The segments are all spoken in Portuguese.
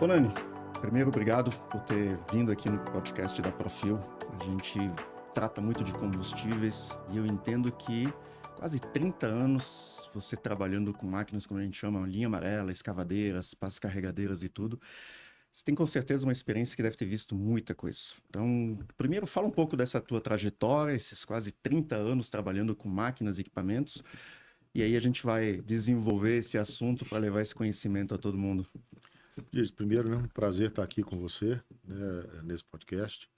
Nani, primeiro, obrigado por ter vindo aqui no podcast da Profil. A gente trata muito de combustíveis e eu entendo que quase 30 anos você trabalhando com máquinas, como a gente chama, linha amarela, escavadeiras, pasas carregadeiras e tudo. Você tem com certeza uma experiência que deve ter visto muita coisa. Então, primeiro, fala um pouco dessa tua trajetória, esses quase 30 anos trabalhando com máquinas e equipamentos, e aí a gente vai desenvolver esse assunto para levar esse conhecimento a todo mundo. Gente, primeiro, né, um prazer estar aqui com você, né, nesse podcast.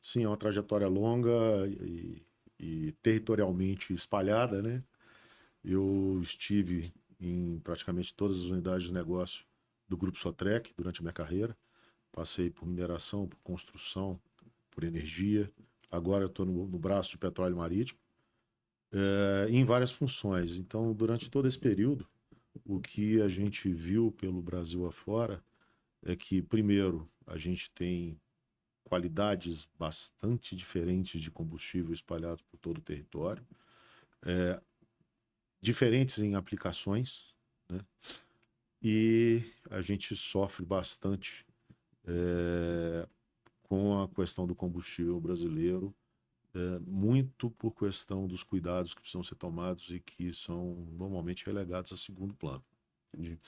Sim, é uma trajetória longa e territorialmente espalhada, né? Eu estive em praticamente todas as unidades de negócio do Grupo Sotrec durante a minha carreira. Passei por mineração, por construção, por energia. Agora eu estou no braço de petróleo marítimo, em várias funções. Então, durante todo esse período, o que a gente viu pelo Brasil afora é que, primeiro, a gente tem qualidades bastante diferentes de combustível espalhados por todo o território, diferentes em aplicações, né? E a gente sofre bastante com a questão do combustível brasileiro, muito por questão dos cuidados que precisam ser tomados e que são normalmente relegados a segundo plano. Entendi.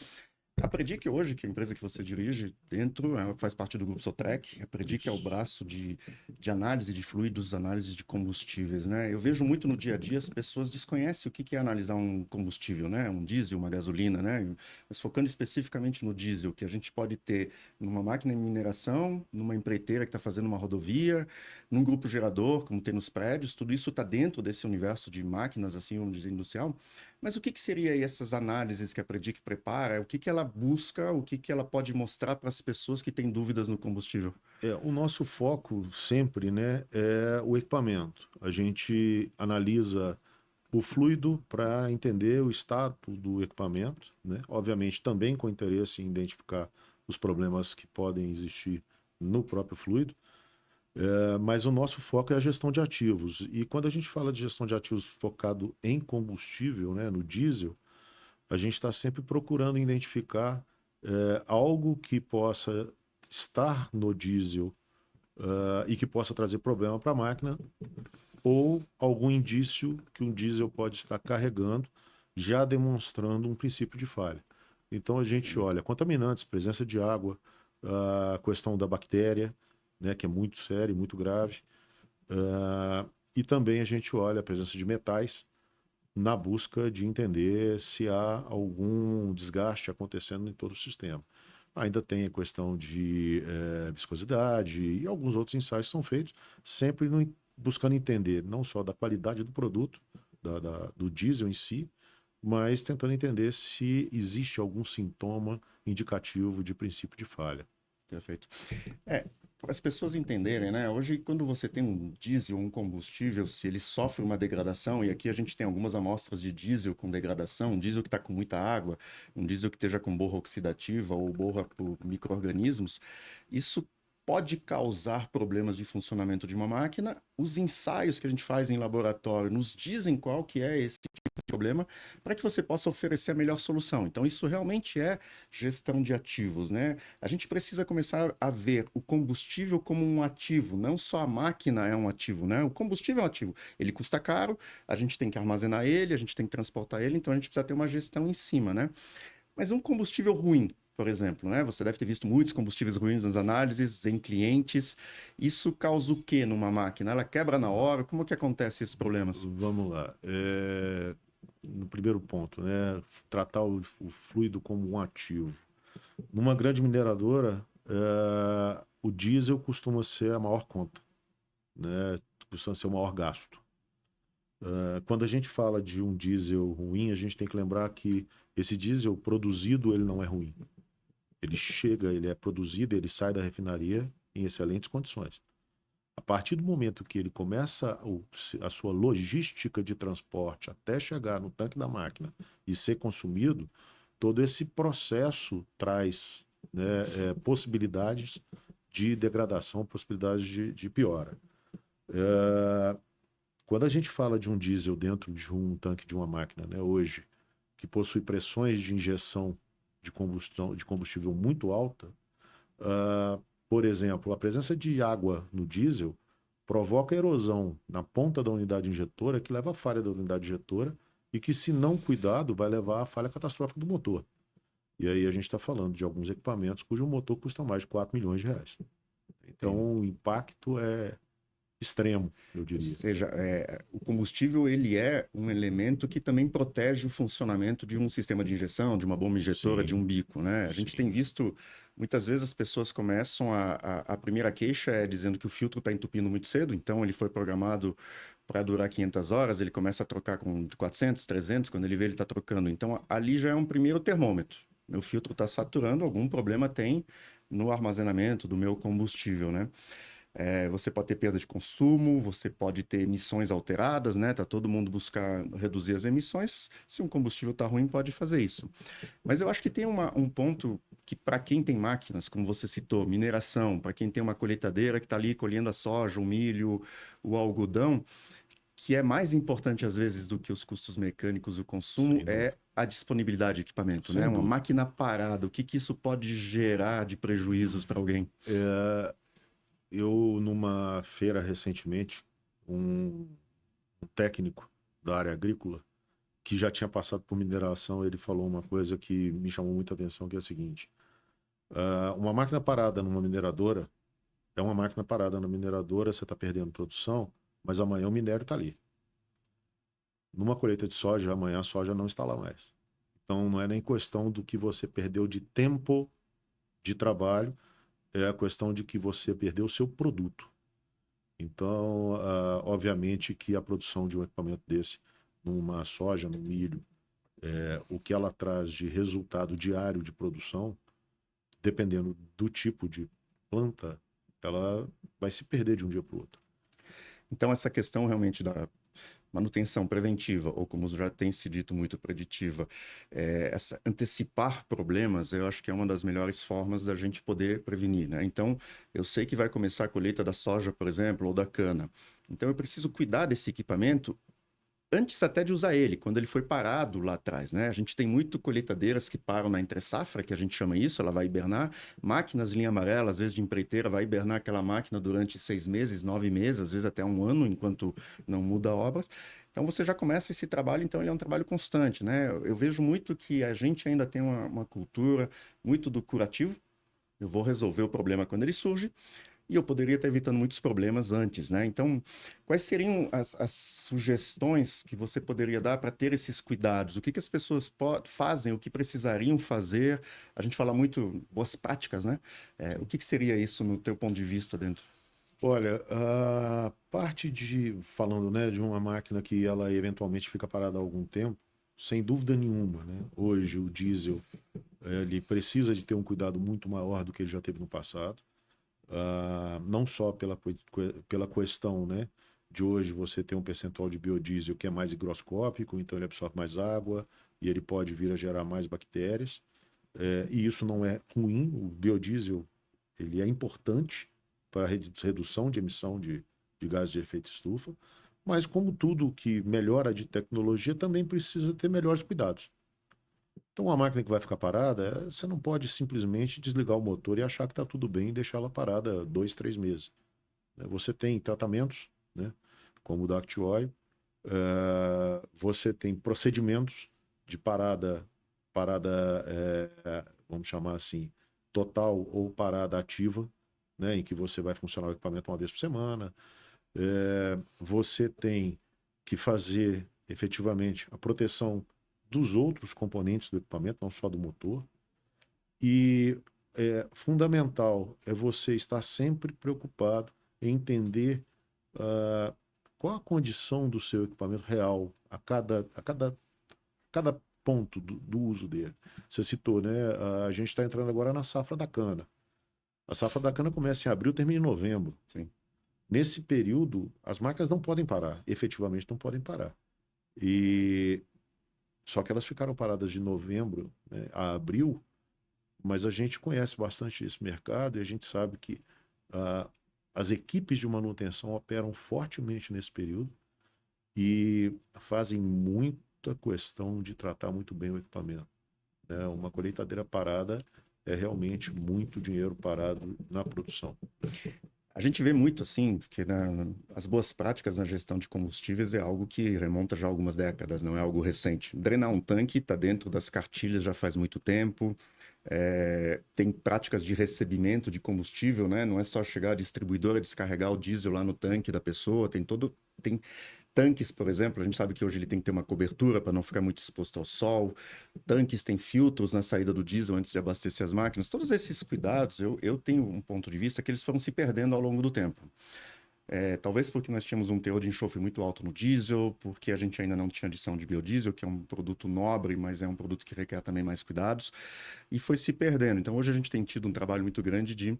A Predic hoje, que é a empresa que você dirige, dentro, faz parte do grupo Sotrec. A Predic é o Isso. braço de análise de fluidos, análise de combustíveis, né? Eu vejo muito no dia a dia as pessoas desconhecem o que é analisar um combustível, né? Um diesel, uma gasolina, né? Mas focando especificamente no diesel, que a gente pode ter numa máquina de mineração, numa empreiteira que está fazendo uma rodovia, num grupo gerador, como tem nos prédios, tudo isso está dentro desse universo de máquinas, assim, vamos dizer, industrial. Mas o que seria aí essas análises que a Predic prepara? O que ela busca? O que ela pode mostrar para as pessoas que têm dúvidas no combustível? O nosso foco sempre, né, é o equipamento. A gente analisa o fluido para entender o estado do equipamento, né? Obviamente também com interesse em identificar os problemas que podem existir no próprio fluido. Mas o nosso foco é a gestão de ativos. E quando a gente fala de gestão de ativos focado em combustível, né, no diesel, a gente está sempre procurando identificar algo que possa estar no diesel e que possa trazer problema para a máquina, ou algum indício que um diesel pode estar carregando, já demonstrando um princípio de falha. Então a gente olha contaminantes, presença de água, a questão da bactéria, né, que é muito séria e muito grave, e também a gente olha a presença de metais na busca de entender se há algum desgaste acontecendo em todo o sistema. Ainda tem a questão de viscosidade e alguns outros ensaios que são feitos, sempre buscando entender não só da qualidade do produto, do diesel em si, mas tentando entender se existe algum sintoma indicativo de princípio de falha. Perfeito. Para as pessoas entenderem, né? Hoje, quando você tem um diesel, um combustível, se ele sofre uma degradação, e aqui a gente tem algumas amostras de diesel com degradação, um diesel que está com muita água, um diesel que esteja com borra oxidativa ou borra por micro-organismos, isso pode causar problemas de funcionamento de uma máquina. Os ensaios que a gente faz em laboratório nos dizem qual que é esse problema para que você possa oferecer a melhor solução. Então, isso realmente é gestão de ativos, né? A gente precisa começar a ver o combustível como um ativo, não só a máquina é um ativo, né? O combustível é um ativo. Ele custa caro, a gente tem que armazenar ele, a gente tem que transportar ele, então a gente precisa ter uma gestão em cima, né? Mas um combustível ruim, por exemplo, né? Você deve ter visto muitos combustíveis ruins nas análises, em clientes. Isso causa o que numa máquina? Ela quebra na hora? Como que acontece esses problemas? Vamos lá. No primeiro ponto, né, tratar o fluido como um ativo. Numa grande mineradora, o diesel costuma ser a maior conta, né, costuma ser o maior gasto. Quando a gente fala de um diesel ruim, a gente tem que lembrar que esse diesel produzido ele não é ruim. Ele chega, ele é produzido, ele sai da refinaria em excelentes condições. A partir do momento que ele começa a sua logística de transporte até chegar no tanque da máquina e ser consumido, todo esse processo traz, né, possibilidades de degradação, possibilidades de piora. Quando a gente fala de um diesel dentro de um tanque de uma máquina, né, hoje, que possui pressões de injeção de combustível muito alta, por exemplo, a presença de água no diesel provoca erosão na ponta da unidade injetora, que leva à falha da unidade injetora e que, se não cuidado, vai levar à falha catastrófica do motor. E aí a gente está falando de alguns equipamentos cujo motor custa mais de 4 milhões de reais. Então, o impacto é extremo, eu Ou diria. seja, o combustível ele é um elemento que também protege o funcionamento de um sistema de injeção, de uma bomba injetora, Sim, de um bico, né? A gente sim. tem visto, muitas vezes as pessoas começam a primeira queixa é dizendo que o filtro está entupindo muito cedo, então ele foi programado para durar 500 horas, ele começa a trocar com 400, 300, quando ele vê ele está trocando. Então ali já é um primeiro termômetro. Meu filtro está saturando, algum problema tem no armazenamento do meu combustível, né? Você pode ter perda de consumo, você pode ter emissões alteradas, né? Tá todo mundo buscar reduzir as emissões. Se um combustível está ruim, pode fazer isso. Mas eu acho que tem um ponto que, para quem tem máquinas, como você citou, mineração, para quem tem uma colheitadeira que está ali colhendo a soja, o milho, o algodão, que é mais importante às vezes do que os custos mecânicos, o consumo, Sem dúvida. é a disponibilidade de equipamento, né? Sem Uma dúvida. máquina parada, o que que isso pode gerar de prejuízos para alguém? Eu, numa feira recentemente, um técnico da área agrícola, que já tinha passado por mineração, ele falou uma coisa que me chamou muita atenção, que é a seguinte: uma máquina parada numa mineradora é uma máquina parada na mineradora, você está perdendo produção, mas amanhã o minério está ali. Numa colheita de soja, amanhã a soja não está lá mais. Então não é nem questão do que você perdeu de tempo de trabalho, é a questão de que você perdeu o seu produto. Então, obviamente que a produção de um equipamento desse, numa soja, no milho, o que ela traz de resultado diário de produção, dependendo do tipo de planta, ela vai se perder de um dia para o outro. Então, essa questão realmente da manutenção preventiva, ou como já tem se dito muito, preditiva, antecipar problemas, eu acho que é uma das melhores formas da gente poder prevenir, né? Então, eu sei que vai começar a colheita da soja, por exemplo, ou da cana. Então, eu preciso cuidar desse equipamento antes até de usar ele, quando ele foi parado lá atrás, né? A gente tem muito colheitadeiras que param na entre-safra, que a gente chama isso, ela vai hibernar. Máquinas linha amarela, às vezes de empreiteira, vai hibernar aquela máquina durante 6 meses, 9 meses, às vezes até um ano, enquanto não muda obras. Então você já começa esse trabalho, então ele é um trabalho constante, né? Eu vejo muito que a gente ainda tem uma cultura muito do curativo. Eu vou resolver o problema quando ele surge, e eu poderia estar evitando muitos problemas antes, né? Então, quais seriam as sugestões que você poderia dar para ter esses cuidados? O que que as pessoas fazem, o que precisariam fazer? A gente fala muito boas práticas, né? O que que seria isso no teu ponto de vista dentro? Olha, a parte de, falando, né, de uma máquina que ela eventualmente fica parada há algum tempo, sem dúvida nenhuma, né? Hoje o diesel, ele precisa de ter um cuidado muito maior do que ele já teve no passado. Não só pela questão, né, de hoje você ter um percentual de biodiesel que é mais higroscópico, então ele absorve mais água e ele pode vir a gerar mais bactérias. E isso não é ruim, o biodiesel ele é importante para a redução de emissão de gases de efeito estufa, mas como tudo que melhora de tecnologia também precisa ter melhores cuidados. Então, uma máquina que vai ficar parada, você não pode simplesmente desligar o motor e achar que está tudo bem e deixar ela parada 2, 3 meses. Você tem tratamentos, né, como o da Actioil, você tem procedimentos de parada, vamos chamar assim, total ou parada ativa, né, em que você vai funcionar o equipamento uma vez por semana. Você tem que fazer efetivamente a proteção dos outros componentes do equipamento, não só do motor. E fundamental é você estar sempre preocupado em entender qual a condição do seu equipamento real cada ponto do uso dele. Você citou, né? A gente está entrando agora na safra da cana. A safra da cana começa em abril e termina em novembro. Sim. Nesse período, as máquinas não podem parar, efetivamente não podem parar. E só que elas ficaram paradas de novembro, né, a abril, mas a gente conhece bastante esse mercado e a gente sabe que as equipes de manutenção operam fortemente nesse período e fazem muita questão de tratar muito bem o equipamento. né? Uma colheitadeira parada é realmente muito dinheiro parado na produção. A gente vê muito assim, que as boas práticas na gestão de combustíveis é algo que remonta já a algumas décadas, não é algo recente. Drenar um tanque está dentro das cartilhas já faz muito tempo. Tem práticas de recebimento de combustível, né? Não é só chegar a distribuidora descarregar o diesel lá no tanque da pessoa, tem tanques, por exemplo, a gente sabe que hoje ele tem que ter uma cobertura para não ficar muito exposto ao sol. Tanques têm filtros na saída do diesel antes de abastecer as máquinas. Todos esses cuidados, eu tenho um ponto de vista que eles foram se perdendo ao longo do tempo. Talvez porque nós tínhamos um teor de enxofre muito alto no diesel, porque a gente ainda não tinha adição de biodiesel, que é um produto nobre, mas é um produto que requer também mais cuidados, e foi se perdendo. Então hoje a gente tem tido um trabalho muito grande de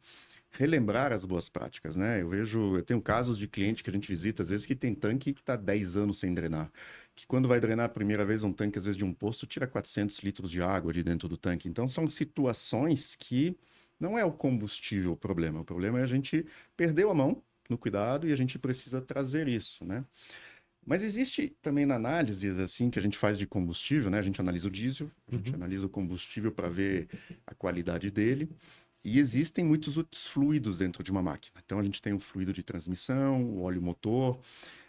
relembrar as boas práticas, né? Eu tenho casos de cliente que a gente visita, às vezes, que tem tanque que está 10 anos sem drenar. Que quando vai drenar a primeira vez um tanque, às vezes de um posto, tira 400 litros de água de dentro do tanque. Então são situações que não é o combustível o problema é a gente perdeu a mão no cuidado e a gente precisa trazer isso, né? Mas existe também na análise assim que a gente faz de combustível, né? A gente analisa o diesel, a gente analisa o combustível para ver a qualidade dele. E existem muitos outros fluidos dentro de uma máquina. Então a gente tem o fluido de transmissão, o óleo motor,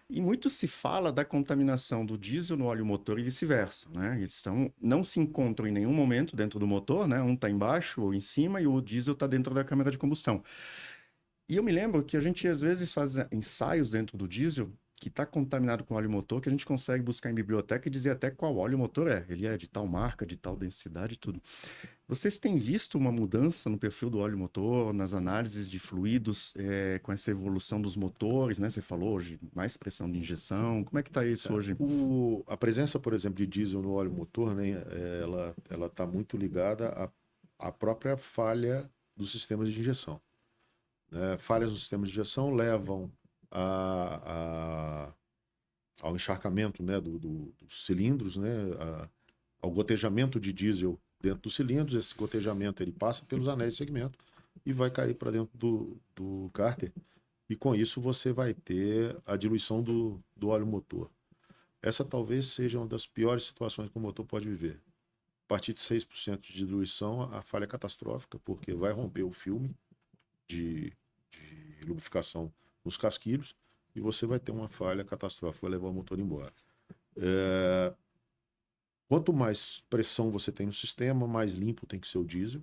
e muito se fala da contaminação do diesel no óleo motor e vice-versa, né? Não se encontram em nenhum momento dentro do motor, né? Um está embaixo ou em cima e o diesel está dentro da câmara de combustão. E eu me lembro que a gente às vezes faz ensaios dentro do diesel que está contaminado com óleo motor, que a gente consegue buscar em biblioteca e dizer até qual óleo motor é. Ele é de tal marca, de tal densidade e tudo. Vocês têm visto uma mudança no perfil do óleo motor, nas análises de fluidos, com essa evolução dos motores, né? Você falou hoje, mais pressão de injeção. Como é que está isso hoje? A presença, por exemplo, de diesel no óleo motor, né, ela está muito ligada à própria falha dos sistemas de injeção. Né? Falhas nos sistemas de injeção levam ao encharcamento, né, dos cilindros, né, ao gotejamento de diesel dentro dos cilindros. Esse gotejamento ele passa pelos anéis de segmento e vai cair para dentro do cárter. E com isso você vai ter a diluição do óleo motor. Essa talvez seja uma das piores situações que o motor pode viver. A partir de 6% de diluição, a falha é catastrófica, porque vai romper o filme de lubrificação nos casquilhos e você vai ter uma falha catastrófica, vai levar o motor embora. Quanto mais pressão você tem no sistema, mais limpo tem que ser o diesel,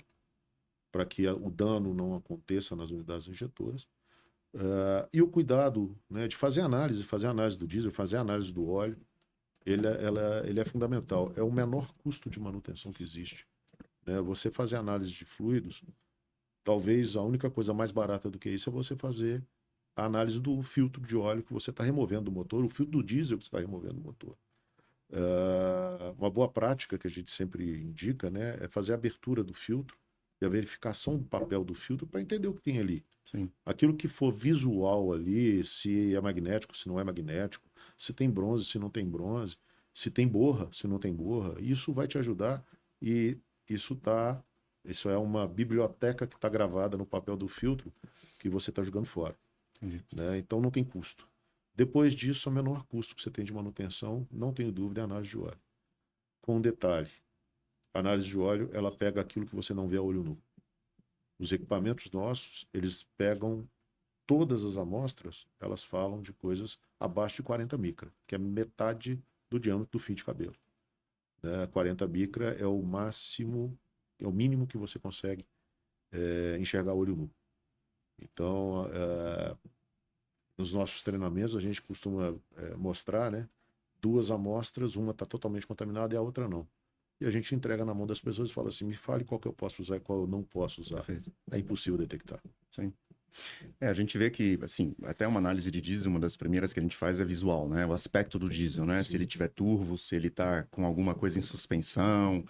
para que o dano não aconteça nas unidades injetoras. E o cuidado, né, de fazer análise do diesel, fazer análise do óleo, ele é fundamental. É o menor custo de manutenção que existe. Né? Você fazer análise de fluidos, talvez a única coisa mais barata do que isso é você fazer a análise do filtro de óleo que você está removendo do motor, o filtro do diesel que você está removendo do motor. Uma boa prática que a gente sempre indica, né, é fazer a abertura do filtro e a verificação do papel do filtro para entender o que tem ali. Sim. Aquilo que for visual ali, se é magnético, se não é magnético, se tem bronze, se não tem bronze, se tem borra, se não tem borra, isso vai te ajudar e isso é uma biblioteca que está gravada no papel do filtro que você está jogando fora. Né? Então não tem custo. Depois disso, o menor custo que você tem de manutenção, não tenho dúvida, é a análise de óleo. Com um detalhe, a análise de óleo, ela pega aquilo que você não vê a olho nu. Os equipamentos nossos, eles pegam todas as amostras, elas falam de coisas abaixo de 40 micra, que é metade do diâmetro do fio de cabelo. 40 micra é o máximo, é o mínimo que você consegue enxergar a olho nu. Então, nos nossos treinamentos, a gente costuma mostrar, né, duas amostras, uma está totalmente contaminada e a outra não. E a gente entrega na mão das pessoas e fala assim, me fale qual que eu posso usar e qual eu não posso usar. Perfeito. É impossível detectar. Sim. A gente vê que, assim, até uma análise de diesel, uma das primeiras que a gente faz é visual, né? O aspecto do diesel, né? Sim. Se ele tiver turvo, se ele tá com alguma coisa em suspensão,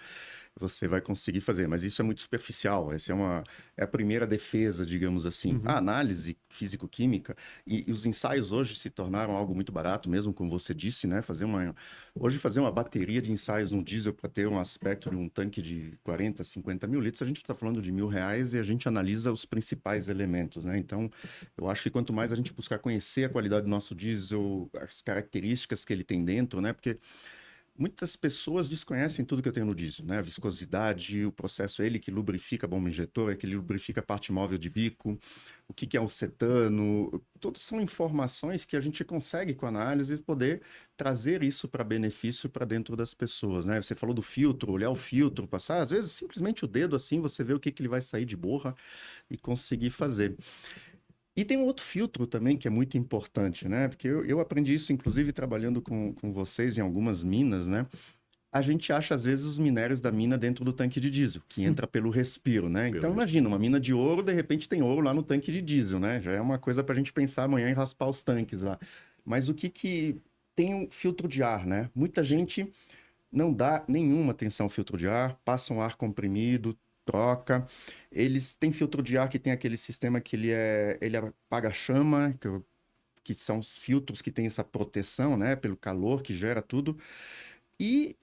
você vai conseguir fazer. Mas isso é muito superficial. Essa é a primeira defesa, digamos assim. A análise físico-química e os ensaios hoje se tornaram algo muito barato, mesmo como você disse, né? Hoje fazer uma bateria de ensaios no diesel para ter um aspecto de um tanque de 40, 50 mil litros, a gente está falando de R$ 1.000 e a gente analisa os principais elementos, né? Então, eu acho que quanto mais a gente buscar conhecer a qualidade do nosso diesel, as características que ele tem dentro, né? Porque muitas pessoas desconhecem tudo que eu tenho no diesel, né? A viscosidade, o processo, ele que lubrifica a bomba injetora, que ele lubrifica a parte móvel de bico, o que que é o cetano, todas são informações que a gente consegue com a análise poder trazer isso para benefício para dentro das pessoas, né? Você falou do filtro, olhar o filtro, passar, às vezes simplesmente o dedo assim, você vê o que que ele vai sair de borra e conseguir fazer. E tem um outro filtro também que é muito importante, né? Porque eu aprendi isso, inclusive, trabalhando com vocês em algumas minas, né? A gente acha, às vezes, os minérios da mina dentro do tanque de diesel, que entra pelo respiro, né? Então, imagina, uma mina de ouro, de repente tem ouro lá no tanque de diesel, né? Já é uma coisa para a gente pensar amanhã em raspar os tanques lá. Mas o que que tem um filtro de ar, né? Muita gente não dá nenhuma atenção ao filtro de ar, passa um ar comprimido, troca. Eles têm filtro de ar que tem aquele sistema que ele apaga a chama, que são os filtros que têm essa proteção, né, pelo calor que gera tudo. E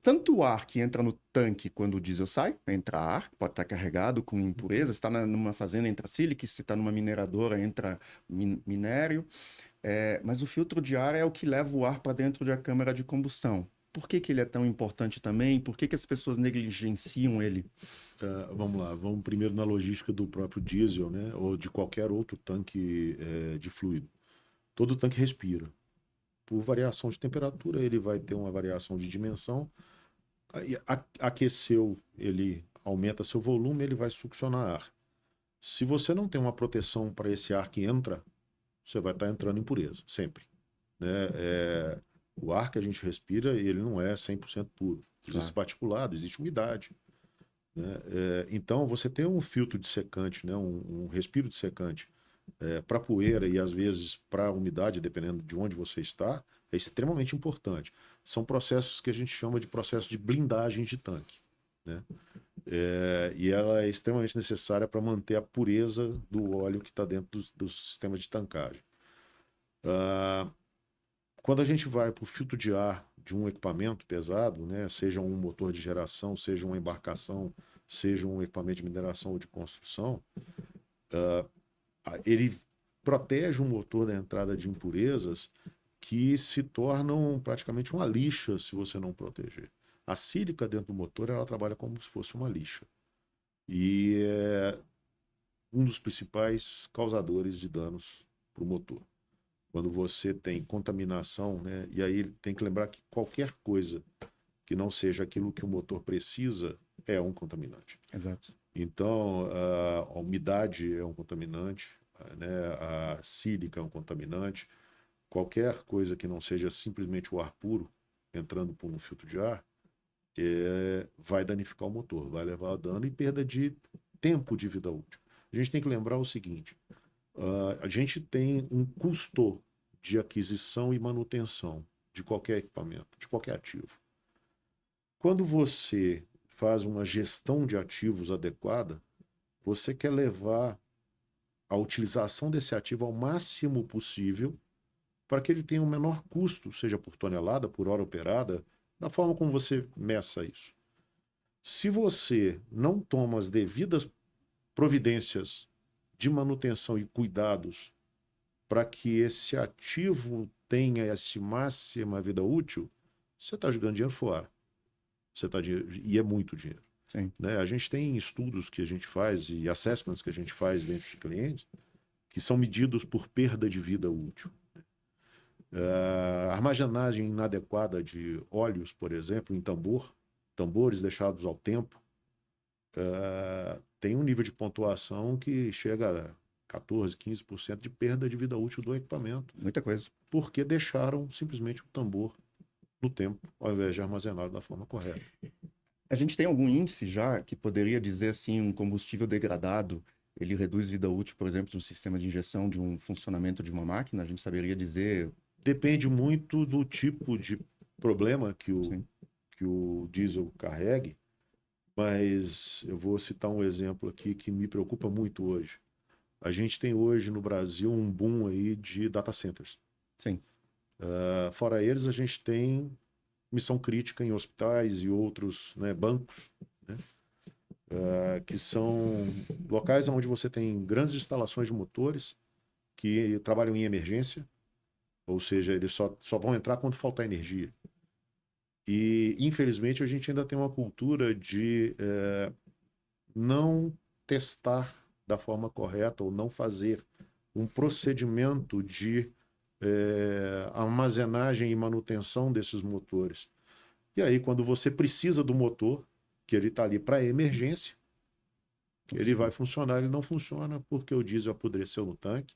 tanto o ar que entra no tanque quando o diesel sai, entra ar, pode estar carregado com impurezas, está numa fazenda, entra sílica, se está numa mineradora, entra minério. Mas o filtro de ar é o que leva o ar para dentro da câmara de combustão. Por que que ele é tão importante também? Por que que as pessoas negligenciam ele? Vamos lá, vamos primeiro na logística do próprio diesel, né? Ou de qualquer outro tanque de fluido. Todo tanque respira. Por variação de temperatura, ele vai ter uma variação de dimensão. Aí, aqueceu, ele aumenta seu volume, ele vai succionar ar. Se você não tem uma proteção para esse ar que entra, você vai estar entrando em impureza, sempre. Né? O ar que a gente respira, ele não é 100% puro. Existe particulado, existe umidade. Né? Então, você ter um filtro de secante, né? um respiro de secante para poeira e às vezes para umidade, dependendo de onde você está, é extremamente importante. São processos que a gente chama de processo de blindagem de tanque. Né? E ela é extremamente necessária para manter a pureza do óleo que está dentro do sistema de tancagem. Quando a gente vai para o filtro de ar de um equipamento pesado, né, seja um motor de geração, seja uma embarcação, seja um equipamento de mineração ou de construção, ele protege o motor da entrada de impurezas que se tornam praticamente uma lixa se você não proteger. A sílica dentro do motor, ela trabalha como se fosse uma lixa. E é um dos principais causadores de danos para o motor. Quando você tem contaminação, né? E aí tem que lembrar que qualquer coisa que não seja aquilo que o motor precisa é um contaminante. Exato. Então, a umidade é um contaminante, né? A sílica é um contaminante. Qualquer coisa que não seja simplesmente o ar puro entrando por um filtro de ar vai danificar o motor, vai levar a dano e perda de tempo de vida útil. A gente tem que lembrar o seguinte, a gente tem um custo de aquisição e manutenção de qualquer equipamento, de qualquer ativo. Quando você faz uma gestão de ativos adequada, você quer levar a utilização desse ativo ao máximo possível para que ele tenha o menor custo, seja por tonelada, por hora operada, da forma como você meça isso. Se você não toma as devidas providências de manutenção e cuidados para que esse ativo tenha essa máxima vida útil, você está jogando dinheiro fora. E é muito dinheiro. Sim. Né? A gente tem estudos que a gente faz e assessments que a gente faz dentro de clientes que são medidos por perda de vida útil. A armazenagem inadequada de óleos, por exemplo, em tambores deixados ao tempo, tem um nível de pontuação que chega a 14%, 15% de perda de vida útil do equipamento. Muita coisa. Porque deixaram simplesmente o tambor no tempo, ao invés de armazená-lo da forma correta. A gente tem algum índice já que poderia dizer assim, um combustível degradado, ele reduz vida útil, por exemplo, de um sistema de injeção, de um funcionamento de uma máquina? A gente saberia dizer... Depende muito do tipo de problema que o diesel carregue, mas eu vou citar um exemplo aqui que me preocupa muito hoje. A gente tem hoje no Brasil um boom aí de data centers. Sim. Fora eles, a gente tem missão crítica em hospitais e outros, né, bancos, né, que são locais onde você tem grandes instalações de motores que trabalham em emergência, ou seja, eles só vão entrar quando faltar energia. E, infelizmente, a gente ainda tem uma cultura de não testar da forma correta ou não fazer um procedimento de armazenagem e manutenção desses motores. E aí, quando você precisa do motor, que ele está ali para emergência, ele vai funcionar, ele não funciona porque o diesel apodreceu no tanque,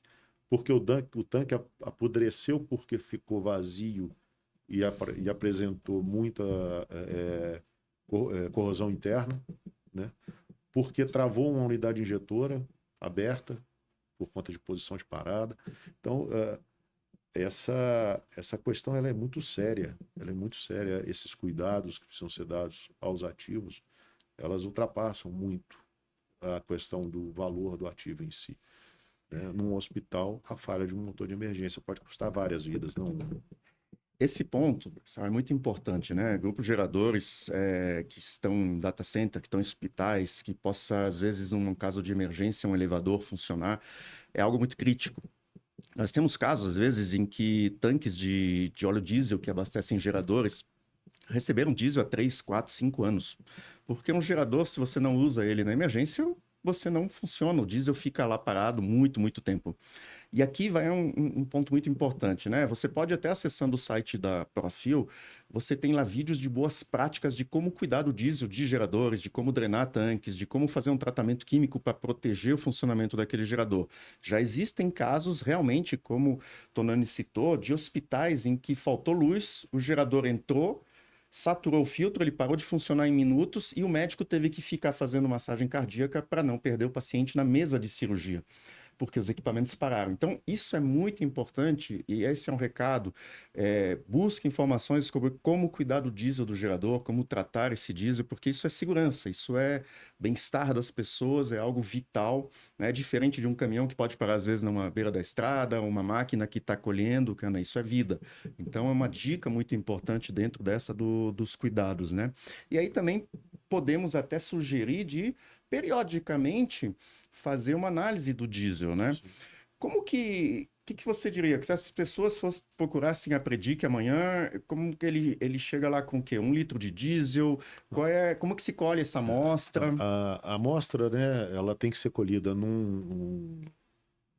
porque o tanque apodreceu porque ficou vazio e apresentou muita corrosão interna, né? Porque travou uma unidade injetora aberta por conta de posição de parada. Então, essa questão ela é muito séria. Ela é muito séria. Esses cuidados que precisam ser dados aos ativos, elas ultrapassam muito a questão do valor do ativo em si. Né? Num hospital, a falha de um motor de emergência pode custar várias vidas, não uma. Esse ponto pessoal, é muito importante, né? Grupos geradores que estão em data center, que estão em hospitais, que possa, às vezes, num caso de emergência, um elevador funcionar, é algo muito crítico. Nós temos casos, às vezes, em que tanques de óleo diesel que abastecem geradores receberam diesel há 3, 4, 5 anos. Porque um gerador, se você não usa ele na emergência, você não funciona. O diesel fica lá parado muito, muito tempo. E aqui vai um ponto muito importante, né? Você pode até acessando o site da Profil, você tem lá vídeos de boas práticas de como cuidar do diesel de geradores, de como drenar tanques, de como fazer um tratamento químico para proteger o funcionamento daquele gerador. Já existem casos realmente, como Tonani citou, de hospitais em que faltou luz, o gerador entrou, saturou o filtro, ele parou de funcionar em minutos e o médico teve que ficar fazendo massagem cardíaca para não perder o paciente na mesa de cirurgia, porque os equipamentos pararam. Então, isso é muito importante e esse é um recado. Busque informações sobre como cuidar do diesel do gerador, como tratar esse diesel, porque isso é segurança, isso é bem-estar das pessoas, é algo vital, né? Diferente de um caminhão que pode parar, às vezes, numa beira da estrada, uma máquina que está colhendo cana, isso é vida. Então, é uma dica muito importante dentro dessa dos cuidados, né? E aí também podemos até sugerir de, periodicamente, fazer uma análise do diesel, né? Sim. Como que você diria? Que se as pessoas procurassem a Predic amanhã, como que ele chega lá com o quê? 1 litro de diesel? Como que se colhe essa amostra? A amostra, né, ela tem que ser colhida num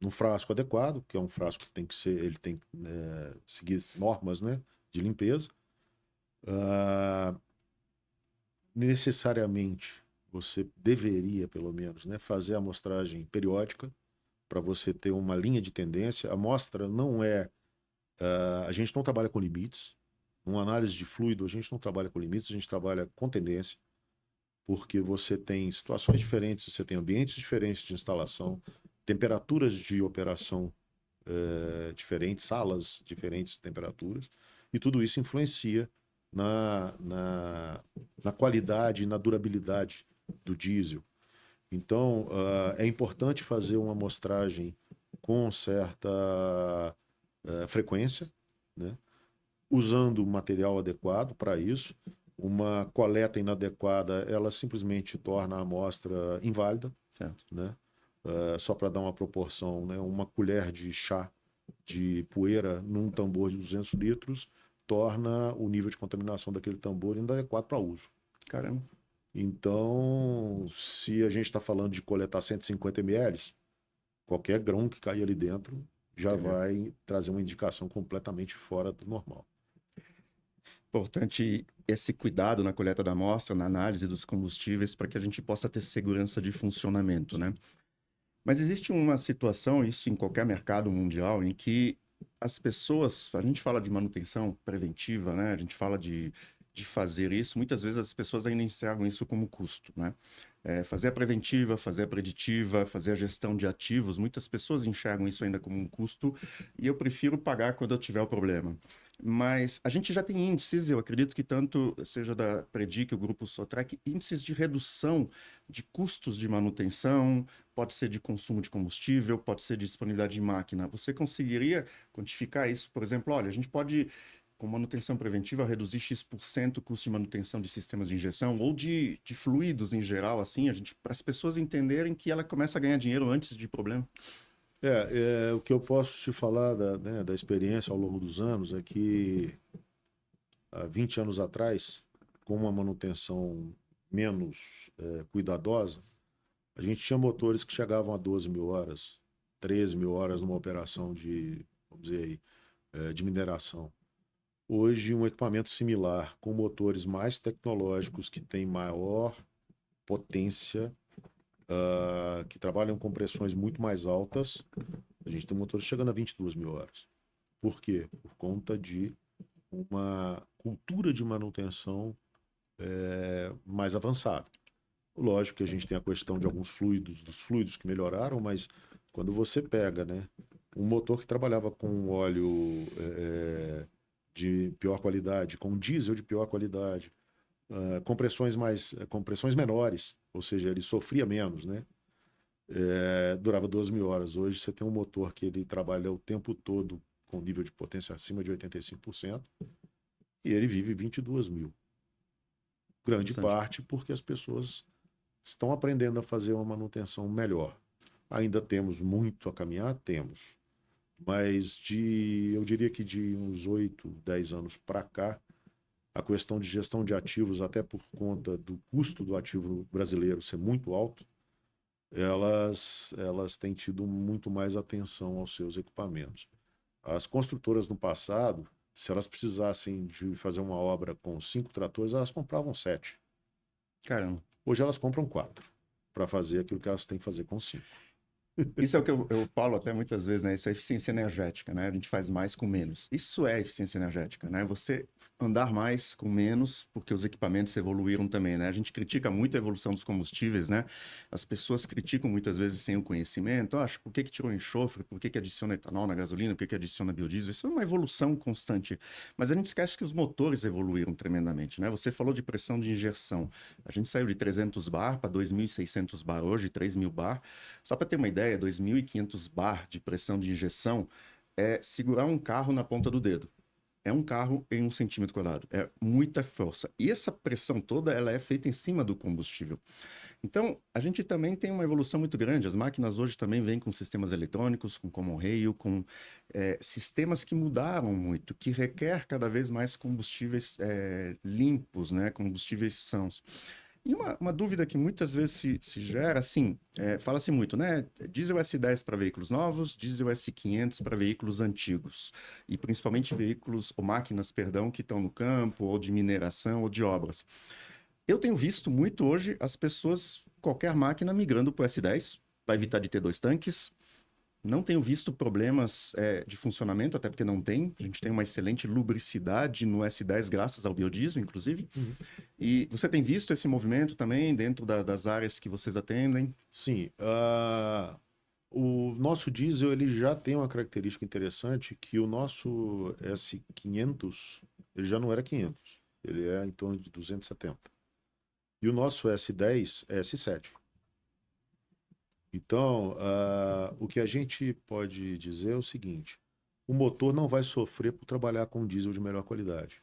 frasco adequado, que é um frasco que tem que ser, ele tem que seguir normas, né, de limpeza. Ah, necessariamente, você deveria, pelo menos, né, fazer a amostragem periódica para você ter uma linha de tendência. A amostra não é... a gente não trabalha com limites. Numa análise de fluido, a gente não trabalha com limites, a gente trabalha com tendência, porque você tem situações diferentes, você tem ambientes diferentes de instalação, temperaturas de operação diferentes, salas diferentes de temperaturas, e tudo isso influencia na qualidade e na durabilidade do diesel. Então, é importante fazer uma amostragem com certa frequência, né? Usando o material adequado para isso. Uma coleta inadequada, ela simplesmente torna a amostra inválida, Certo. né? Só para dar uma proporção, né? Uma colher de chá de poeira num tambor de 200 litros torna o nível de contaminação daquele tambor inadequado para uso. Caramba. Então, se a gente está falando de coletar 150 ml, qualquer grão que cair ali dentro já Entendeu? vai trazer uma indicação completamente fora do normal. Importante esse cuidado na coleta da amostra, na análise dos combustíveis, para que a gente possa ter segurança de funcionamento, né? Mas existe uma situação, isso em qualquer mercado mundial, em que as pessoas, a gente fala de manutenção preventiva, né? A gente fala de fazer isso, muitas vezes as pessoas ainda enxergam isso como custo, né? Fazer a preventiva, fazer a preditiva, fazer a gestão de ativos, muitas pessoas enxergam isso ainda como um custo e eu prefiro pagar quando eu tiver o problema. Mas a gente já tem índices, eu acredito que tanto seja da Predic, o grupo Sotrec, índices de redução de custos de manutenção, pode ser de consumo de combustível, pode ser de disponibilidade de máquina. Você conseguiria quantificar isso? Por exemplo, olha, a gente pode, com manutenção preventiva, reduzir X% o custo de manutenção de sistemas de injeção ou de fluidos em geral, assim, para as pessoas entenderem que ela começa a ganhar dinheiro antes de problema. O que eu posso te falar da experiência ao longo dos anos é que há 20 anos atrás, com uma manutenção menos cuidadosa, a gente tinha motores que chegavam a 12 mil horas, 13 mil horas numa operação de, vamos dizer aí, de mineração. Hoje, um equipamento similar, com motores mais tecnológicos, que têm maior potência, que trabalham com pressões muito mais altas, a gente tem motores chegando a 22 mil horas. Por quê? Por conta de uma cultura de manutenção mais avançada. Lógico que a gente tem a questão de alguns fluidos, dos fluidos que melhoraram, mas quando você pega, né, um motor que trabalhava com óleo de pior qualidade, com diesel de pior qualidade, compressões menores, ou seja, ele sofria menos, né? Durava 12 mil horas. Hoje você tem um motor que ele trabalha o tempo todo com nível de potência acima de 85% e ele vive 22 mil. Grande parte porque as pessoas estão aprendendo a fazer uma manutenção melhor. Ainda temos muito a caminhar? Temos. Mas eu diria que de uns 8, 10 anos para cá, a questão de gestão de ativos, até por conta do custo do ativo brasileiro ser muito alto, elas têm tido muito mais atenção aos seus equipamentos. As construtoras no passado, se elas precisassem de fazer uma obra com 5 tratores, elas compravam 7. Caramba. Hoje elas compram 4 para fazer aquilo que elas têm que fazer com 5. Isso é o que eu falo até muitas vezes, né? Isso é eficiência energética, né? A gente faz mais com menos. Isso é eficiência energética, né? Você andar mais com menos, porque os equipamentos evoluíram também, né? A gente critica muito a evolução dos combustíveis, né? As pessoas criticam muitas vezes sem o conhecimento. Acho, por que tirou enxofre? Por que adiciona etanol na gasolina? Por que adiciona biodiesel? Isso é uma evolução constante. Mas a gente esquece que os motores evoluíram tremendamente, né? Você falou de pressão de injeção. A gente saiu de 300 bar para 2.600 bar hoje, 3.000 bar. Só para ter uma ideia, 2.500 bar de pressão de injeção é segurar um carro na ponta do dedo. É um carro em 1 centímetro quadrado. É muita força. E essa pressão toda, ela é feita em cima do combustível. Então, a gente também tem uma evolução muito grande. As máquinas hoje também vêm com sistemas eletrônicos, com common rail, com sistemas que mudaram muito, que requer cada vez mais combustíveis limpos, né? Combustíveis sãos. E uma dúvida que muitas vezes se gera, assim, fala-se muito, né? Diesel S10 para veículos novos, diesel S500 para veículos antigos. E principalmente veículos, ou máquinas, perdão, que estão no campo, ou de mineração, ou de obras. Eu tenho visto muito hoje as pessoas, qualquer máquina, migrando para o S10, para evitar de ter 2 tanques. Não tenho visto problemas de funcionamento, até porque não tem. A gente tem uma excelente lubricidade no S10, graças ao biodiesel, inclusive. Uhum. E você tem visto esse movimento também dentro das áreas que vocês atendem? Sim. O nosso diesel ele já tem uma característica interessante, que o nosso S500 ele já não era 500. Ele é em torno de 270. E o nosso S10 é S7. Então, o que a gente pode dizer é o seguinte: o motor não vai sofrer por trabalhar com diesel de melhor qualidade.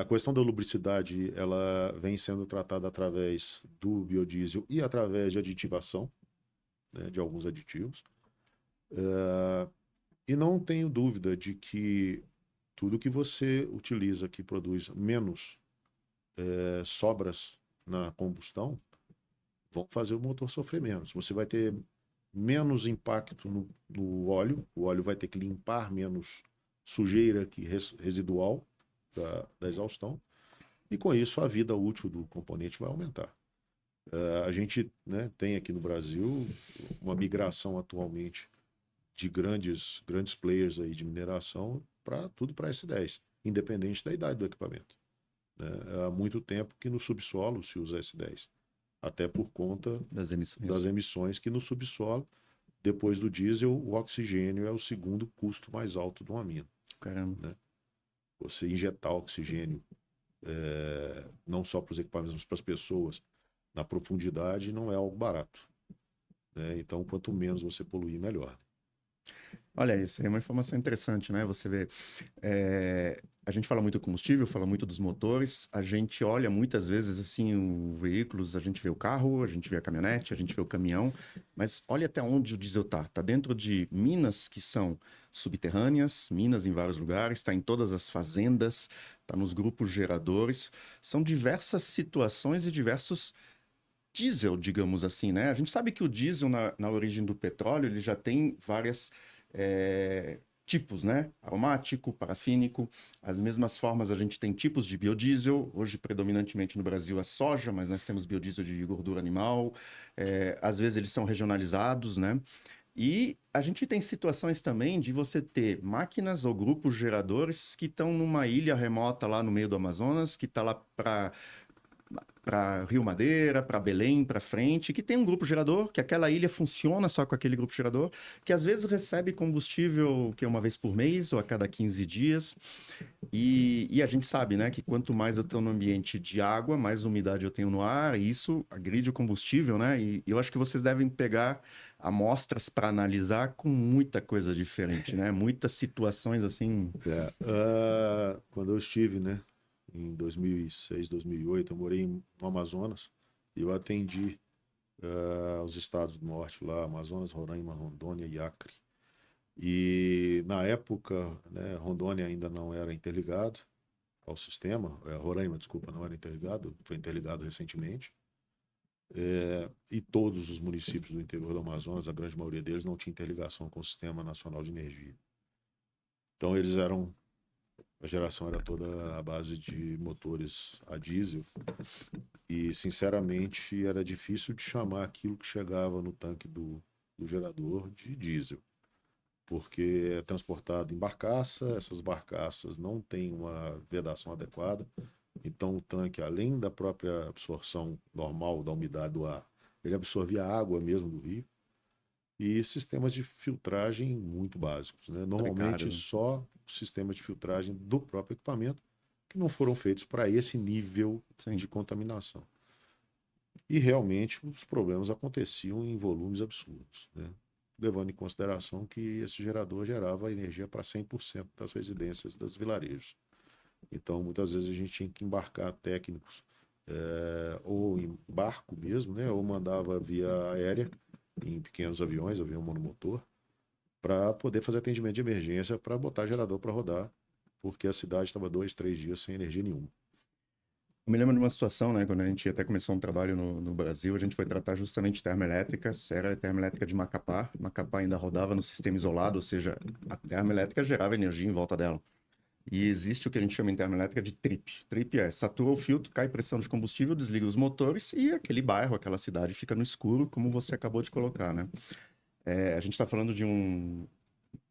A questão da lubricidade, ela vem sendo tratada através do biodiesel e através de aditivação, né, de alguns aditivos. E não tenho dúvida de que tudo que você utiliza que produz menos sobras na combustão vão fazer o motor sofrer menos. Você vai ter menos impacto no óleo, o óleo vai ter que limpar menos sujeira residual da exaustão, e com isso a vida útil do componente vai aumentar. A gente, né, tem aqui no Brasil uma migração atualmente de grandes players aí de mineração para tudo para S10, independente da idade do equipamento. Há muito tempo que no subsolo se usa S10. Até por conta das emissões que no subsolo, depois do diesel, o oxigênio é o segundo custo mais alto de uma mina. Caramba. Né? Você injetar oxigênio, não só para os equipamentos, mas para as pessoas, na profundidade, não é algo barato. Né? Então, quanto menos você poluir, melhor. Olha isso, é uma informação interessante, né? Você vê, a gente fala muito do combustível, fala muito dos motores, a gente olha muitas vezes assim os veículos, a gente vê o carro, a gente vê a caminhonete, a gente vê o caminhão, mas olha até onde o diesel tá. Tá dentro de minas que são subterrâneas, minas em vários lugares, está em todas as fazendas, está nos grupos geradores. São diversas situações e diversos diesel, digamos assim, né? A gente sabe que o diesel, na origem do petróleo, ele já tem várias tipos, né? Aromático, parafínico. As mesmas formas, a gente tem tipos de biodiesel. Hoje, predominantemente no Brasil, é soja, mas nós temos biodiesel de gordura animal. Às vezes, eles são regionalizados, né? E a gente tem situações também de você ter máquinas ou grupos geradores que estão numa ilha remota lá no meio do Amazonas, que está lá para Rio Madeira, para Belém, para frente, que tem um grupo gerador, que aquela ilha funciona só com aquele grupo gerador, que às vezes recebe combustível que é uma vez por mês ou a cada 15 dias. E a gente sabe, né, que quanto mais eu estou no ambiente de água, mais umidade eu tenho no ar, e isso agride o combustível, né? E eu acho que vocês devem pegar amostras para analisar com muita coisa diferente, né? Muitas situações assim. Quando eu estive, né, em 2006, 2008, eu morei no Amazonas e eu atendi os estados do norte lá, Amazonas, Roraima, Rondônia e Acre. E na época, né, Rondônia ainda não era interligado ao sistema, Roraima, desculpa, não era interligado, foi interligado recentemente. E todos os municípios do interior do Amazonas, a grande maioria deles, não tinha interligação com o Sistema Nacional de Energia. Então a geração era toda à base de motores a diesel e, sinceramente, era difícil de chamar aquilo que chegava no tanque do gerador de diesel, porque é transportado em barcaça, essas barcaças não têm uma vedação adequada, então o tanque, além da própria absorção normal da umidade do ar, ele absorvia a água mesmo do rio, e sistemas de filtragem muito básicos, né? Normalmente Precário. só o sistema de filtragem do próprio equipamento que não foram feitos para esse nível Sim. de contaminação. E realmente os problemas aconteciam em volumes absurdos, né? Levando em consideração que esse gerador gerava energia para 100% das residências dos vilarejos. Então, muitas vezes a gente tinha que embarcar técnicos ou em barco mesmo, né? Ou mandava via aérea, em pequenos aviões, avião monomotor, para poder fazer atendimento de emergência, para botar gerador para rodar, porque a cidade estava 2, 3 dias sem energia nenhuma. Eu me lembro de uma situação, né, quando a gente até começou um trabalho no Brasil, a gente foi tratar justamente termoelétricas, era a termoelétrica de Macapá. Macapá ainda rodava no sistema isolado, ou seja, a termoelétrica gerava energia em volta dela. E existe o que a gente chama em termoelétrica de trip. Trip é satura o filtro, cai pressão de combustível, desliga os motores e aquele bairro, aquela cidade fica no escuro, como você acabou de colocar, né? A gente está falando de um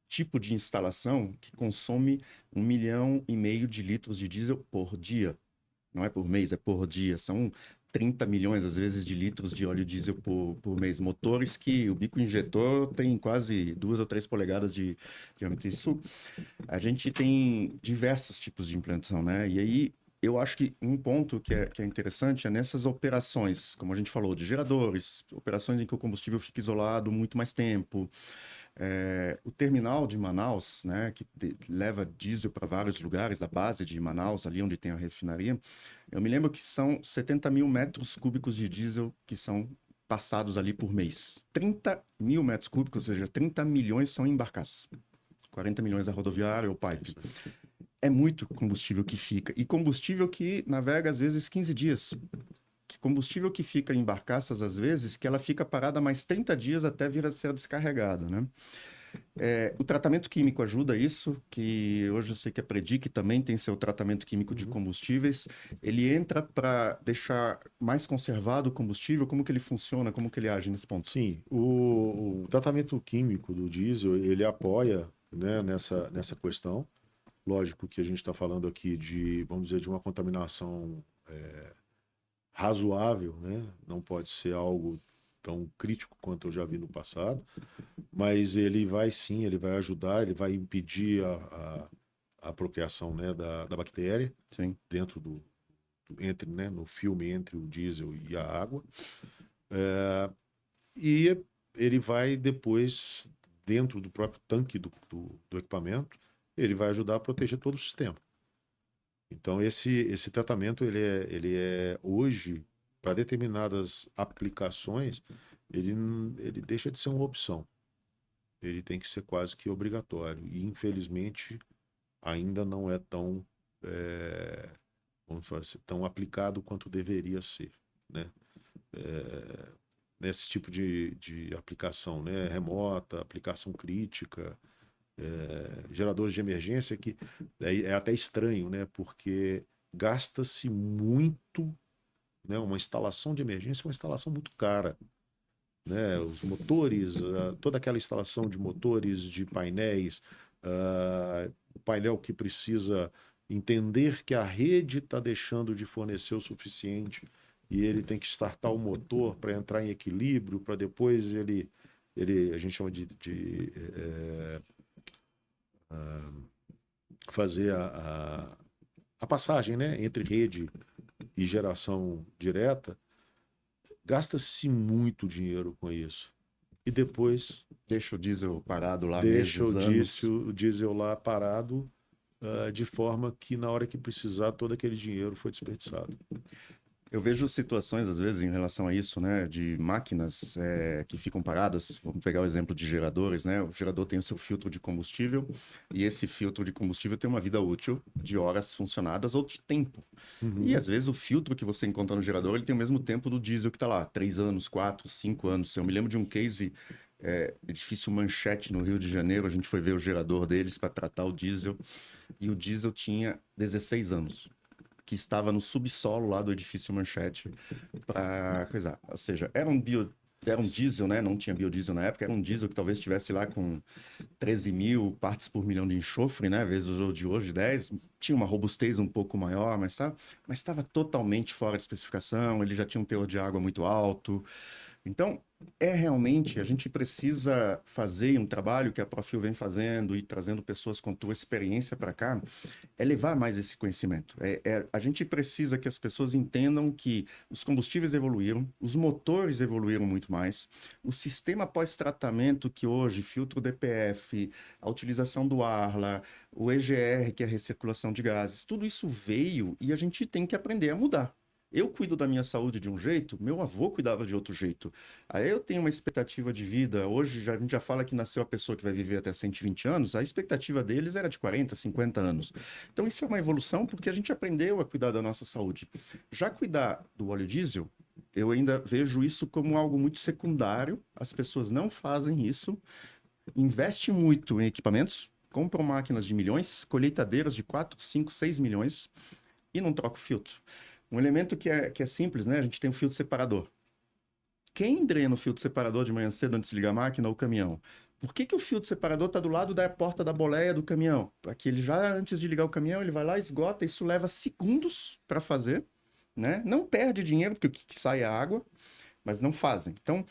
tipo de instalação que consome 1,5 milhão de litros de diesel por dia. Não é por mês, é por dia. São 30 milhões, às vezes, de litros de óleo diesel por mês. Motores que o bico injetor tem quase 2 ou 3 polegadas de diâmetro. Isso, a gente tem diversos tipos de implantação, né? E aí, eu acho que um ponto que é interessante é nessas operações, como a gente falou, de geradores, operações em que o combustível fica isolado muito mais tempo, o terminal de Manaus, né, que leva diesel para vários lugares, da base de Manaus, ali onde tem a refinaria, eu me lembro que são 70 mil metros cúbicos de diesel que são passados ali por mês. 30 mil metros cúbicos, ou seja, 30 milhões são embarcados. 40 milhões da rodoviária ou pipe. É muito combustível que fica. E combustível que navega, às vezes, 15 dias. Que combustível que fica em barcaças, às vezes, que ela fica parada mais 30 dias até vir a ser descarregada, né? O tratamento químico ajuda isso, que hoje eu sei que a Predic também tem seu tratamento químico de Uhum. combustíveis. Ele entra para deixar mais conservado o combustível? Como que ele funciona? Como que ele age nesse ponto? Sim, o tratamento químico do diesel, ele apoia, né, nessa questão. Lógico que a gente está falando aqui de, vamos dizer, de uma contaminação razoável, né? Não pode ser algo tão crítico quanto eu já vi no passado, mas ele vai sim, ele vai ajudar, ele vai impedir a procriação, né, da bactéria Sim. dentro entre, né, no filme entre o diesel e a água. E ele vai depois dentro do próprio tanque do equipamento, ele vai ajudar a proteger todo o sistema. Então, esse tratamento, ele é hoje, para determinadas aplicações, ele deixa de ser uma opção. Ele tem que ser quase que obrigatório. E, infelizmente, ainda não é tão, vamos falar assim, tão aplicado quanto deveria ser, né? Nesse tipo de aplicação, né? Remota, aplicação crítica, geradores de emergência, que é até estranho, né? Porque gasta-se muito, né? Uma instalação de emergência é uma instalação muito cara, né? Os motores, toda aquela instalação de motores, de painéis, o painel que precisa entender que a rede está deixando de fornecer o suficiente e ele tem que startar o motor para entrar em equilíbrio, para depois a gente chama fazer a passagem, né, entre rede e geração direta. Gasta-se muito dinheiro com isso. E depois Deixa o diesel parado lá deixa meses, anos. o diesel lá parado, de forma que na hora que precisar todo aquele dinheiro foi desperdiçado. Eu vejo situações, às vezes, em relação a isso, né? De máquinas que ficam paradas. Vamos pegar o exemplo de geradores, né? O gerador tem o seu filtro de combustível e esse filtro de combustível tem uma vida útil de horas funcionadas ou de tempo. E, às vezes, o filtro que você encontra no gerador, ele tem o mesmo tempo do diesel que está lá. 3 anos, 4, 5 anos. Eu me lembro de um case, edifício Manchete, no Rio de Janeiro. A gente foi ver o gerador deles para tratar o diesel. E o diesel tinha 16 anos. Que estava no subsolo lá do edifício Manchete para coisar. Ou seja, era um diesel, né? Não tinha biodiesel na época, era um diesel que talvez estivesse lá com 13 mil partes por milhão de enxofre, né? Vezes o de hoje, 10. Tinha uma robustez um pouco maior, mas estava totalmente fora de especificação, ele já tinha um teor de água muito alto. Então, realmente, a gente precisa fazer um trabalho que a Profil vem fazendo e trazendo pessoas com tua experiência para cá, é levar mais esse conhecimento. A gente precisa que as pessoas entendam que os combustíveis evoluíram, os motores evoluíram muito mais, o sistema pós-tratamento que hoje, filtro DPF, a utilização do Arla, o EGR, que é a recirculação de gases, tudo isso veio e a gente tem que aprender a mudar. Eu cuido da minha saúde de um jeito, meu avô cuidava de outro jeito. Aí eu tenho uma expectativa de vida, hoje a gente já fala que nasceu a pessoa que vai viver até 120 anos, a expectativa deles era de 40, 50 anos. Então isso é uma evolução porque a gente aprendeu a cuidar da nossa saúde. Já cuidar do óleo diesel, eu ainda vejo isso como algo muito secundário, as pessoas não fazem isso, investem muito em equipamentos, compram máquinas de milhões, colheitadeiras de 4, 5, 6 milhões e não trocam o filtro. Um elemento que é simples, né? A gente tem um filtro separador. Quem drena o filtro separador de manhã cedo antes de ligar a máquina ou o caminhão? Por que o filtro separador está do lado da porta da boleia do caminhão? Para que ele já, antes de ligar o caminhão, ele vai lá, esgota, isso leva segundos para fazer, né? Não perde dinheiro, porque o que sai é água, mas não fazem. Então,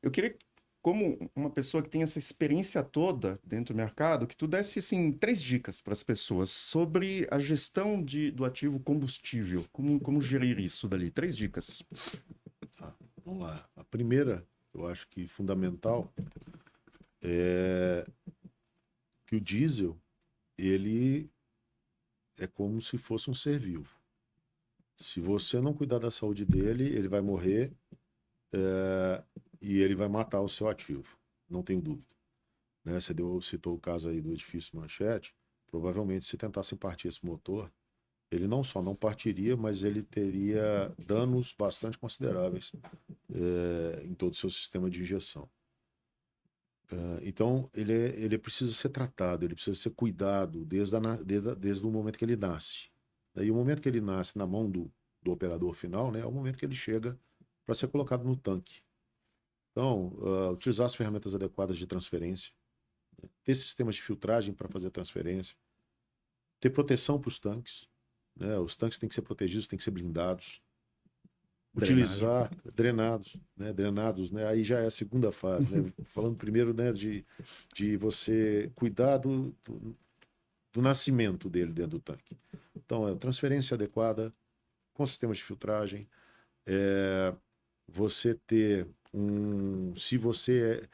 eu queria, como uma pessoa que tem essa experiência toda dentro do mercado, que tu desse, assim, 3 dicas para as pessoas sobre a gestão do ativo combustível. Como gerir isso dali? 3 dicas. Tá, vamos lá. A primeira, eu acho que fundamental, é que o diesel, ele é como se fosse um ser vivo. Se você não cuidar da saúde dele, ele vai morrer, e ele vai matar o seu ativo, não tenho dúvida. Né? Você citou o caso aí do edifício Manchete, provavelmente se tentassem partir esse motor, ele não só não partiria, mas ele teria danos bastante consideráveis em todo o seu sistema de injeção. Então, ele precisa ser tratado, ele precisa ser cuidado desde o momento que ele nasce. E o momento que ele nasce na mão do operador final, né, é o momento que ele chega para ser colocado no tanque. Então, utilizar as ferramentas adequadas de transferência, né, ter sistemas de filtragem para fazer a transferência, ter proteção para os tanques, né, os tanques têm que ser protegidos, têm que ser blindados, utilizar drenados, né, aí já é a segunda fase, né, falando primeiro, né, de você cuidar do nascimento dele dentro do tanque. Então, transferência adequada, com sistemas de filtragem, você ter se você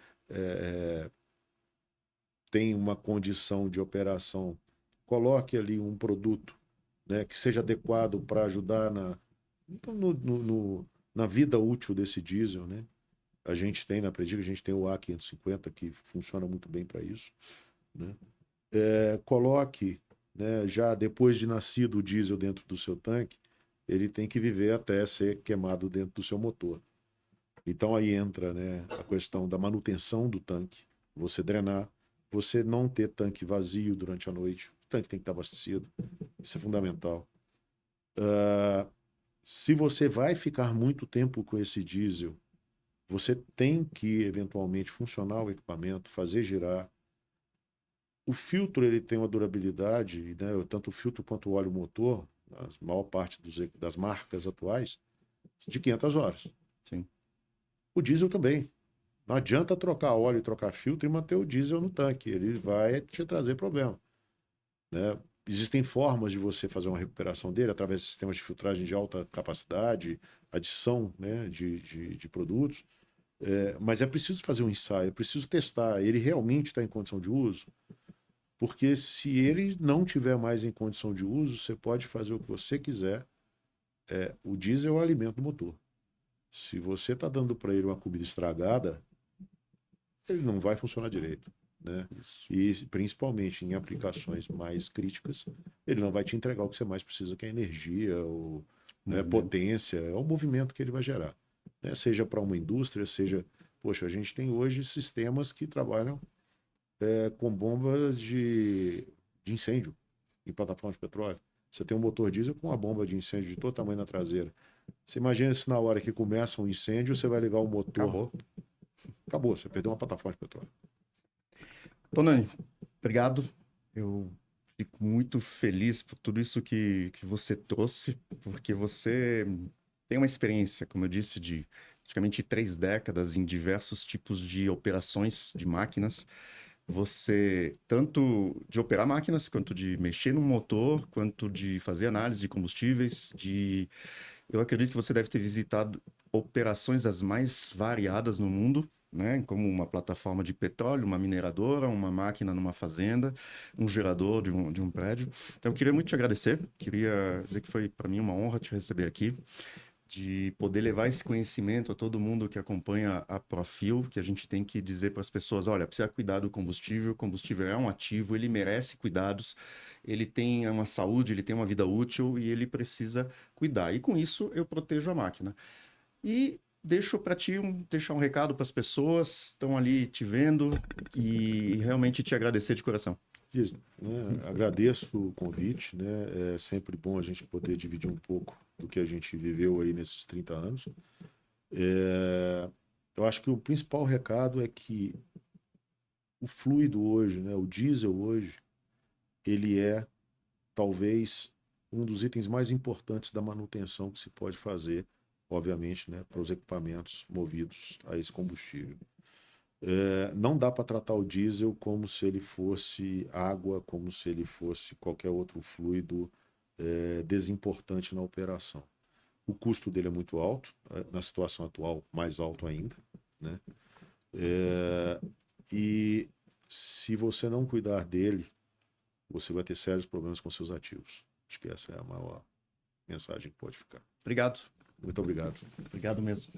tem uma condição de operação, coloque ali um produto, né, que seja adequado para ajudar na vida útil desse diesel, né? A gente tem na Predica, a gente tem o A550 que funciona muito bem para isso, né? Coloque, né, já depois de nascido o diesel dentro do seu tanque, ele tem que viver até ser queimado dentro do seu motor. Então aí entra, né, a questão da manutenção do tanque, você drenar, você não ter tanque vazio durante a noite, o tanque tem que estar abastecido, isso é fundamental. Se você vai ficar muito tempo com esse diesel, você tem que eventualmente funcionar o equipamento, fazer girar. O filtro ele tem uma durabilidade, né, tanto o filtro quanto o óleo motor, a maior parte das marcas atuais, de 500 horas. Sim. O diesel também. Não adianta trocar óleo e trocar filtro e manter o diesel no tanque. Ele vai te trazer problema, né? Existem formas de você fazer uma recuperação dele através de sistemas de filtragem de alta capacidade, adição, né, de produtos. Mas é preciso fazer um ensaio, é preciso testar. Ele realmente está em condição de uso? Porque se ele não tiver mais em condição de uso, você pode fazer o que você quiser. O diesel é o alimento do motor. Se você está dando para ele uma comida estragada, ele não vai funcionar direito, né? E principalmente em aplicações mais críticas, ele não vai te entregar o que você mais precisa, que é energia, ou, né, potência, é o movimento que ele vai gerar, né? Seja para uma indústria, seja... Poxa, a gente tem hoje sistemas que trabalham com bombas de incêndio em plataforma de petróleo. Você tem um motor diesel com uma bomba de incêndio de todo tamanho na traseira. Você imagina se na hora que começa um incêndio, você vai ligar o motor. Acabou, você perdeu uma plataforma de petróleo. Tonani, obrigado. Eu fico muito feliz por tudo isso que você trouxe, porque você tem uma experiência, como eu disse, de praticamente 3 décadas em diversos tipos de operações de máquinas. Você, tanto de operar máquinas, quanto de mexer no motor, quanto de fazer análise de combustíveis, Eu acredito que você deve ter visitado operações as mais variadas no mundo, né? Como uma plataforma de petróleo, uma mineradora, uma máquina numa fazenda, um gerador de um prédio. Então, eu queria muito te agradecer. Queria dizer que foi para mim uma honra te receber aqui, de poder levar esse conhecimento a todo mundo que acompanha a Profil, que a gente tem que dizer para as pessoas, olha, precisa cuidar do combustível, o combustível é um ativo, ele merece cuidados, ele tem uma saúde, ele tem uma vida útil e ele precisa cuidar. E com isso eu protejo a máquina. E deixo para ti deixar um recado para as pessoas que estão ali te vendo e realmente te agradecer de coração. Diz, né, agradeço o convite, né? É sempre bom a gente poder dividir um pouco do que a gente viveu aí nesses 30 anos. Eu acho que o principal recado é que o fluido hoje, né, o diesel hoje, ele é talvez um dos itens mais importantes da manutenção que se pode fazer, obviamente, né, para os equipamentos movidos a esse combustível. Não dá para tratar o diesel como se ele fosse água, como se ele fosse qualquer outro fluido desimportante na operação. O custo dele é muito alto, na situação atual, mais alto ainda, né? E se você não cuidar dele, você vai ter sérios problemas com seus ativos. Acho que essa é a maior mensagem que pode ficar. Obrigado. Muito obrigado. Obrigado mesmo.